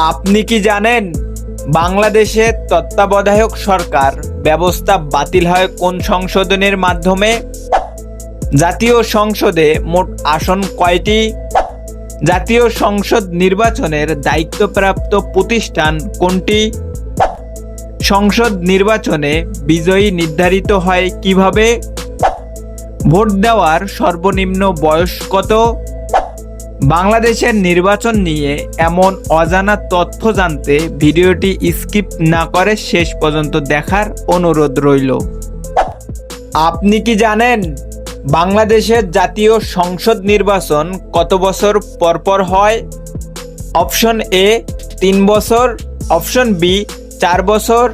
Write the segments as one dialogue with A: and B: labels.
A: আপনি কি জানেন বাংলাদেশের তত্ত্বাবধায়ক সরকার ব্যবস্থা বাতিল হয় কোন সংশোধনের মাধ্যমে? জাতীয় সংসদে মোট আসন কয়টি? জাতীয় সংসদ নির্বাচনের দায়িত্বপ্রাপ্ত প্রতিষ্ঠান কোনটি? সংসদ নির্বাচনে বিজয়ী নির্ধারিত হয় কিভাবে? ভোট দেওয়ার সর্বনিম্ন বয়স কত? বাংলাদেশের নির্বাচন নিয়ে এমন অজানা তথ্য জানতে ভিডিওটি স্কিপ না করে শেষ পর্যন্ত দেখার অনুরোধ রইল। আপনি কি জানেন বাংলাদেশের জাতীয় সংসদ নির্বাচন কত বছর পর পর হয়? অপশন এ 3 বছর, অপশন বি 4 বছর,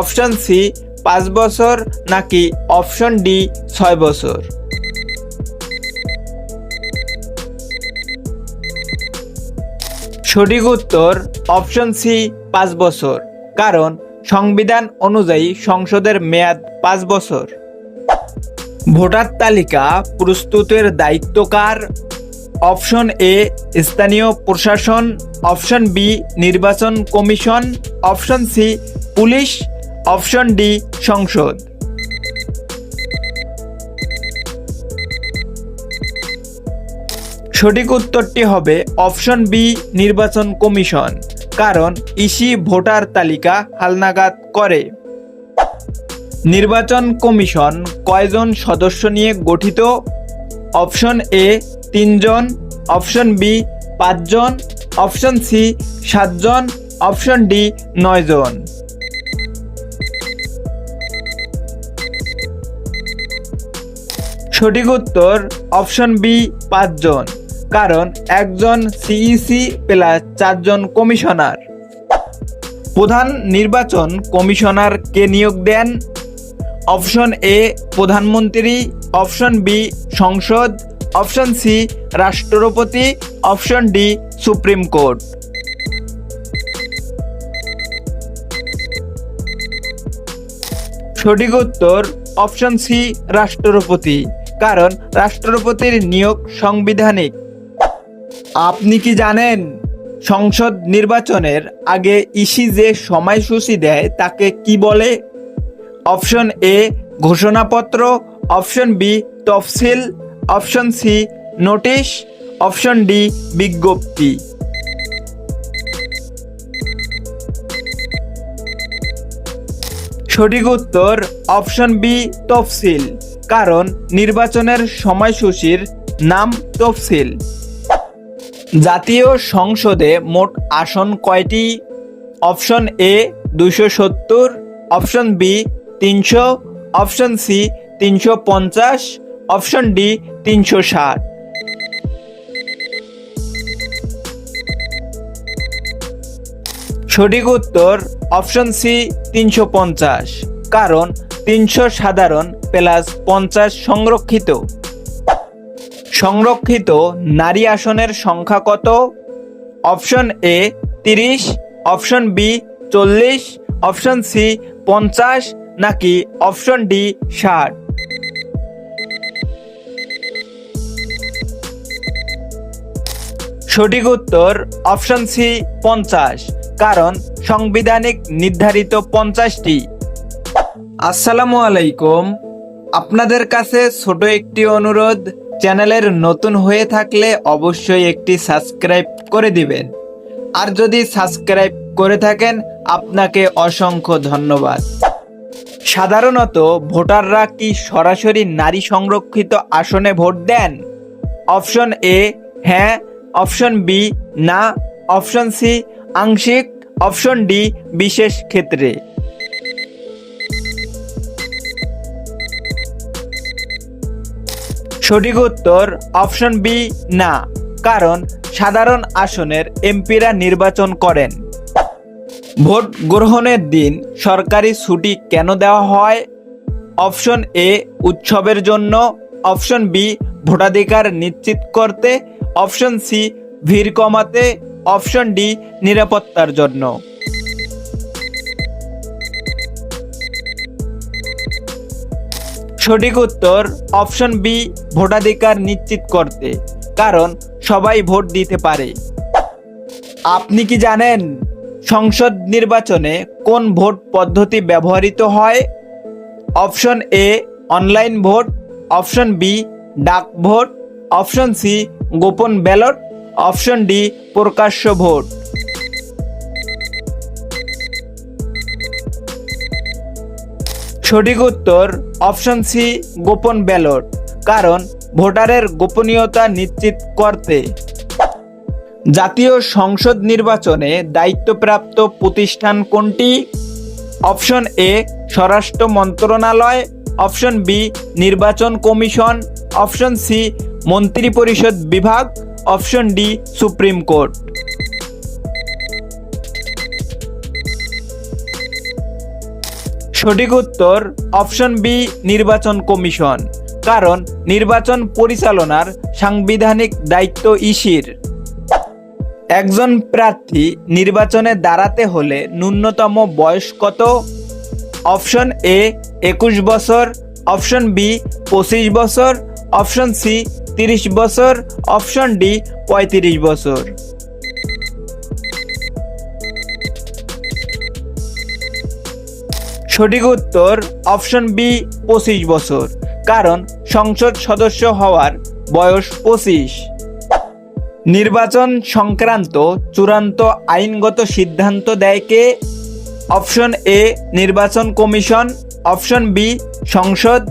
A: অপশন সি 5 বছর নাকি অপশন ডি 6 বছর? সঠিক উত্তর অপশন সি 5 বছর, কারণ সংবিধান অনুযায়ী সংসদের মেয়াদ 5 বছর। ভোটার তালিকা প্রস্তুতের দায়িত্ব কার? অপশন এ স্থানীয় প্রশাসন, অপশন বি নির্বাচন কমিশন, অপশন সি পুলিশ, অপশন ডি সংসদ। সঠিক উত্তরটি হবে অপশন বি নির্বাচন কমিশন, কারণ ইসি ভোটার তালিকা হালনাগাদ করে। নির্বাচন কমিশন কয়জন সদস্য নিয়ে গঠিত? অপশন এ 3 জন, অপশন বি 5 জন, অপশন সি 7 জন, অপশন ডি 9 জন। সঠিক উত্তর অপশন বি 5 জন, কারণ একজন সিইসি প্লাস 4 জন কমিশনার। প্রধান নির্বাচন কমিশনার কে নিয়োগ দেন? অপশন এ প্রধানমন্ত্রী, অপশন বি সংসদ, অপশন সি রাষ্ট্রপতি, অপশন ডি সুপ্রিম কোর্ট। সঠিক উত্তর অপশন সি রাষ্ট্রপতি, কারণ রাষ্ট্রপতির নিয়োগ সাংবিধানিক। আপনি কি জানেন সংসদ নির্বাচনের আগে ইসি যে সময়সূচি দেয় তাকে কি বলে? অপশন এ ঘোষণাপত্র, অপশন বি তফসিল, option C notice, option D বিজ্ঞপ্তি। সঠিক উত্তর অপশন বি তফসিল, কারণ নির্বাচনের সময়সূচির নাম তফসিল। জাতীয় সংসদে মোট আসন কয়টি? Option A 270, option B 300, option C 350, option D 360। সঠিক উত্তর অপশন সি 350, কারণ 300 সাধারণ প্লাস 50 সংরক্ষিত। সংরক্ষিত নারী আসনের সংখ্যা কত? Option A 30, option B 40, option C 50 নাকি অপশন ডি 60? সঠিক উত্তর অপশন সি 50, কারণ সাংবিধানিক নির্ধারিত 50টি। আসসালামু আলাইকুম, আপনাদের কাছে ছোট একটি অনুরোধ, চ্যানেলের নতুন হয়ে থাকলে অবশ্যই একটি সাবস্ক্রাইব করে দিবেন, আর যদি সাবস্ক্রাইব করে থাকেন আপনাকে অসংখ্য ধন্যবাদ। সাধারণত ভোটাররা কি সরাসরি নারী সংরক্ষিত আসনে ভোট দেন? অপশন এ হ্যাঁ, অপশন বি না, অপশন সি আংশিক, অপশন ডি বিশেষ ক্ষেত্রে। সঠিক উত্তর অপশন বি না, কারণ সাধারণ আসনের এমপিরা নির্বাচন করেন। ভোট গ্রহণের দিন সরকারি ছুটি কেন দেওয়া হয়? অপশন এ উৎসবের জন্য, অপশন বি ভোটাধিকার নিশ্চিত করতে, অপশন সি ভিড় কমাতে, অপশন ডি নিরাপত্তার জন্য। সঠিক উত্তর অপশন বি ভোটাধিকার নিশ্চিত করতে, কারণ সবাই ভোট দিতে পারে। আপনি কি জানেন সংসদ নির্বাচনে কোন ভোট পদ্ধতি ব্যবহৃত হয়? Option A online vote, option B ডাক ভোট, অপশন সি গোপন ব্যালট, অপশন ডি প্রকাশ্য ভোট। সঠিক উত্তর অপশন সি গোপন ব্যালট, কারণ ভোটারের গোপনীয়তা নিশ্চিত করতে। জাতীয় সংসদ নির্বাচনে দায়িত্বপ্রাপ্ত প্রতিষ্ঠান কোনটি? অপশন এ স্বরাষ্ট্র মন্ত্রণালয়, অপশন বি নির্বাচন কমিশন, অপশন সি মন্ত্রিপরিষদ বিভাগ, অপশন ডি সুপ্রিম কোর্ট। সঠিক উত্তর অপশন বি নির্বাচন কমিশন, কারণ নির্বাচন পরিচালনার সাংবিধানিক দায়িত্ব ইসির। একজন প্রার্থী নির্বাচনে দাঁড়াতে হলে ন্যূনতম বয়স কত? অপশন এ 21 বছর, অপশন বি 25 বছর, অপশন সি 30 বছর, অপশন ডি 35 বছর। সঠিক উত্তর অপশন বি 25 বছর, কারণ সংসদ সদস্য হওয়ার বয়স 25। নির্বাচন সংক্রান্ত চূড়ান্ত আইনগত সিদ্ধান্ত দেয় কে? অপশন এ নির্বাচন কমিশন, অপশন বি সংসদ,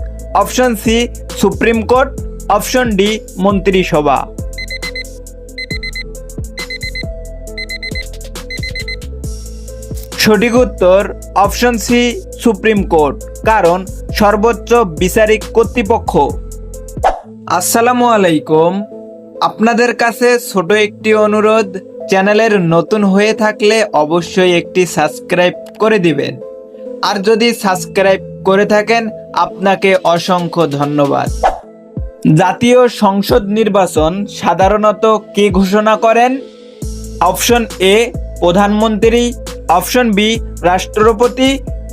A: option C supreme court, option D মন্ত্রিসভা। সঠিক উত্তর অপশন সি সুপ্রিম কোর্ট, কারণ সর্বোচ্চ বিচারিক কর্তৃপক্ষ। আসসালামু আলাইকুম, আপনাদের কাছে ছোট একটি অনুরোধ, চ্যানেলের নতুন হয়ে থাকলে অবশ্যই একটি সাবস্ক্রাইব করে দিবেন, আর যদি সাবস্ক্রাইব করে থাকেন আপনাকে অসংখ্য ধন্যবাদ। জাতীয় সংসদ নির্বাচন সাধারণত কে ঘোষণা করেন? অপশন এ প্রধানমন্ত্রী, অপশন বি রাষ্ট্রপতি,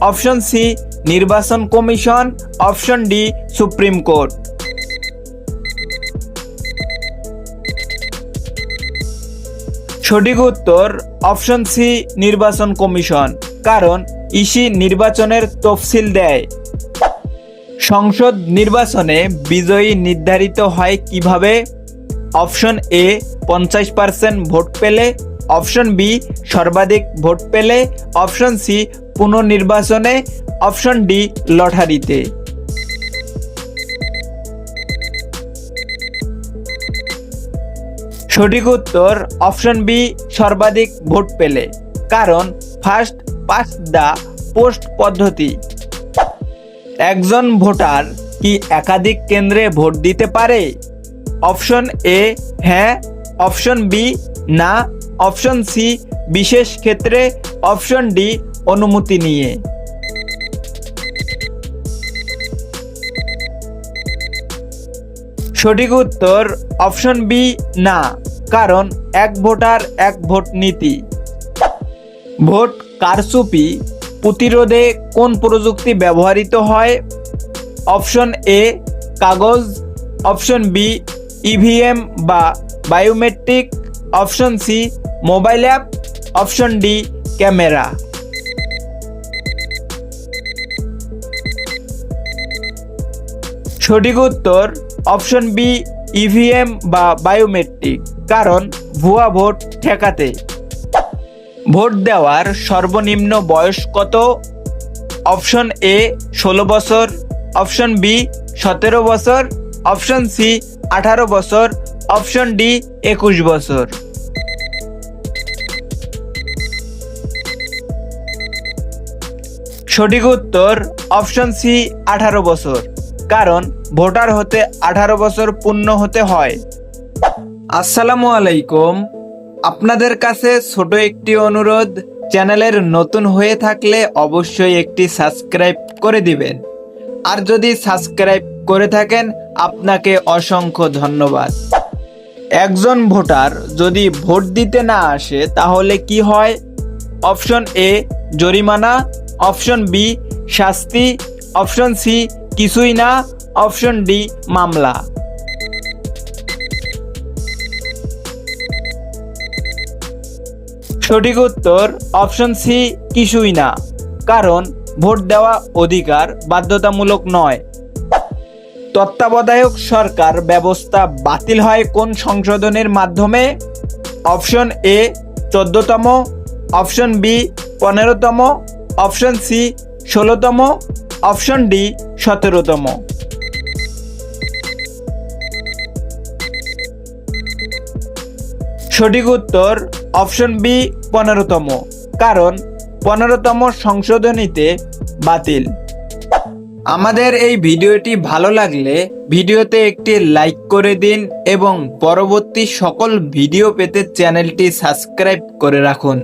A: অপশন সি নির্বাচন commission, option D supreme court. সঠিক উত্তর অপশন সি নির্বাচন কমিশন, কারণ ইসি নির্বাচনের তফসিল দেয়। সংসদ নির্বাচনে বিজয়ী নির্ধারিত হয় কিভাবে? অপশন এ 50% ভোট পেলে, অপশন বি সর্বাধিক ভোট পেলে, অপশন সি পুনর্নির্বাচনে, অপশন ডি লটারিতে। সঠিক উত্তর অপশন বি সর্বাধিক ভোট পেলে, কারণ ফার্স্ট পাস্ট দ্য পোস্ট পদ্ধতি। একজন ভোটার কি একাধিক কেন্দ্রে ভোট দিতে পারে? অপশন এ হ্যাঁ, অপশন বি না, অপশন সি বিশেষ ক্ষেত্রে, অপশন ডি অনুমতি নিয়ে। সঠিক উত্তর অপশন বি না, কারণ এক ভোটার এক ভোট নীতি। ভোট কারচুপি প্রতিরোধে কোন প্রযুক্তি ব্যবহৃত হয়? অপশন এ কাগজ, অপশন বি ইভিএম বা biometric, option C mobile app, option D camera. সঠিক উত্তর অপশন বি ইভিএম বা বায়োমেট্রিক, কারণ ভুয়া ভোট ঠেকাতে। ভোট দেওয়ার সর্বনিম্ন বয়স কত? অপশন এ 16 বছর, অপশন বি 17 বছর, অপশন সি 18 বছর, অপশন ডি 21 বছর। সঠিক উত্তর অপশন সি 18 বছর, কারণ ভোটার হতে 18 বছর পূর্ণ হতে হয়। আসসালামু আলাইকুম, আপনাদের কাছে ছোট একটি অনুরোধ, চ্যানেলের নতুন হয়ে থাকলে অবশ্যই একটি সাবস্ক্রাইব করে দিবেন, আর যদি সাবস্ক্রাইব করে থাকেন আপনাকে অসংখ্য ধন্যবাদ। একজন ভোটার যদি ভোট দিতে না আসে তাহলে কি হয়? অপশন এ জরিমানা, অপশন বি শাস্তি, অপশন সি কিছুই না, অপশন ডি মামলা। সঠিক উত্তর অপশন সি কিছুই না, কারণ ভোট দেওয়া অধিকার বাধ্যতামূলক নয়। তত্ত্বাবধায়ক সরকার ব্যবস্থা বাতিল হয় কোন সংশোধনের মাধ্যমে? অপশন এ 14তম, অপশন বি 15তম, অপশন সি 16তম, অপশন ডি 17তম। সঠিক উত্তর অপশন বি 15তম, কারণ 15তম সংশোধনীতে বাতিল। আমাদের এই ভিডিওটি ভালো লাগলে ভিডিওতে একটি লাইক করে দিন এবং পরবর্তী সকল ভিডিও পেতে চ্যানেলটি সাবস্ক্রাইব করে রাখুন।